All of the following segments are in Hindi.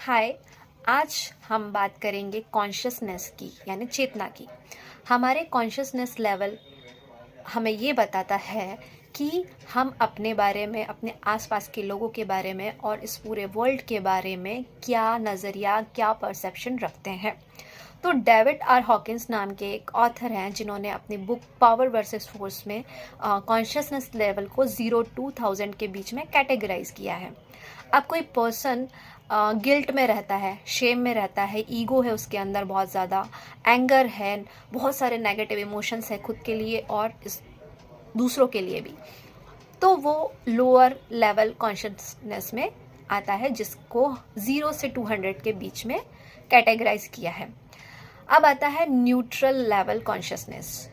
हाय। आज हम बात करेंगे कॉन्शियसनेस की, यानी चेतना की। हमारे कॉन्शियसनेस लेवल हमें ये बताता है कि हम अपने बारे में, अपने आसपास के लोगों के बारे में और इस पूरे वर्ल्ड के बारे में क्या नज़रिया, क्या परसेप्शन रखते हैं। तो डेविड आर हॉकिंस नाम के एक ऑथर हैं जिन्होंने अपनी बुक पावर वर्सेस फोर्स में कॉन्शियसनेस लेवल को 0 to 1000 के बीच में कैटेगराइज किया है। अब कोई पर्सन गिल्ट में रहता है, शेम में रहता है, ईगो है उसके अंदर बहुत ज़्यादा, एंगर है, बहुत सारे नेगेटिव इमोशंस है खुद के लिए और इस दूसरों के लिए भी, तो वो लोअर लेवल कॉन्शियसनेस में आता है, जिसको 0 से 200 के बीच में कैटेगराइज किया है। अब आता है न्यूट्रल लेवल कॉन्शियसनेस।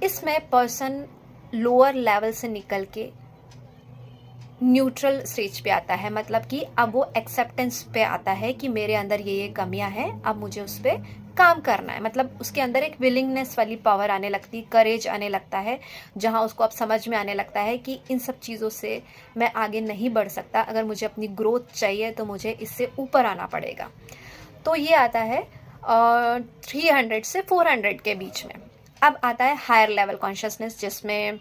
इसमें पर्सन लोअर लेवल से निकल के न्यूट्रल स्टेज पे आता है, मतलब कि अब वो एक्सेप्टेंस पे आता है कि मेरे अंदर ये कमियां हैं, अब मुझे उस पर काम करना है। मतलब उसके अंदर एक विलिंगनेस वाली पावर आने लगती, करेज आने लगता है, जहां उसको अब समझ में आने लगता है कि इन सब चीज़ों से मैं आगे नहीं बढ़ सकता। अगर मुझे अपनी ग्रोथ चाहिए तो मुझे इससे ऊपर आना पड़ेगा। तो ये आता है 300 से 400 के बीच में। अब आता है हायर लेवल कॉन्शियसनेस, जिसमें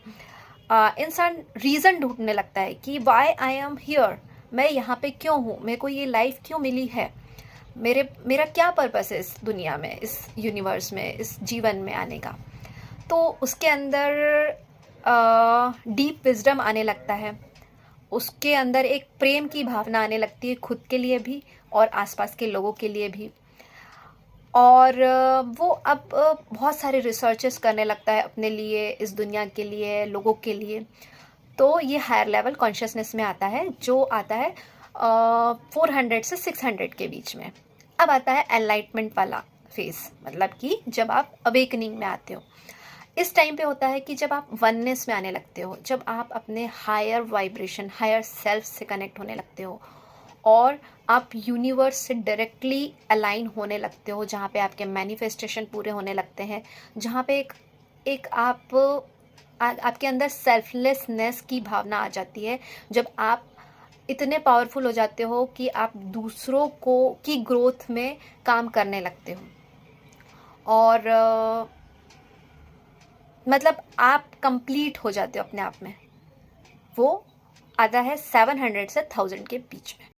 इंसान रीज़न ढूंढने लगता है कि वाई आई एम हियर, मैं यहाँ पे क्यों हूँ, मेरे को ये लाइफ क्यों मिली है, मेरा क्या पर्पस है इस दुनिया में, इस यूनिवर्स में, इस जीवन में आने का। तो उसके अंदर डीप विजडम आने लगता है, उसके अंदर एक प्रेम की भावना आने लगती है, खुद के लिए भी और आसपास के लोगों के लिए भी। और वो अब बहुत सारे रिसर्चेस करने लगता है अपने लिए, इस दुनिया के लिए, लोगों के लिए। तो ये हायर लेवल कॉन्शियसनेस में आता है, जो आता है 400 से 600 के बीच में। अब आता है एनलाइटमेंट वाला फेज, मतलब कि जब आप अवेकनिंग में आते हो। इस टाइम पे होता है कि जब आप वननेस में आने लगते हो, जब आप अपने हायर वाइब्रेशन, हायर सेल्फ से कनेक्ट होने लगते हो और आप यूनिवर्स से डायरेक्टली अलाइन होने लगते हो, जहाँ पे आपके मैनिफेस्टेशन पूरे होने लगते हैं, जहाँ पे एक आपके अंदर सेल्फलेसनेस की भावना आ जाती है। जब आप इतने पावरफुल हो जाते हो कि आप दूसरों को की ग्रोथ में काम करने लगते हो और मतलब आप कंप्लीट हो जाते हो अपने आप में। वो आता है 700 से 1000 के बीच में।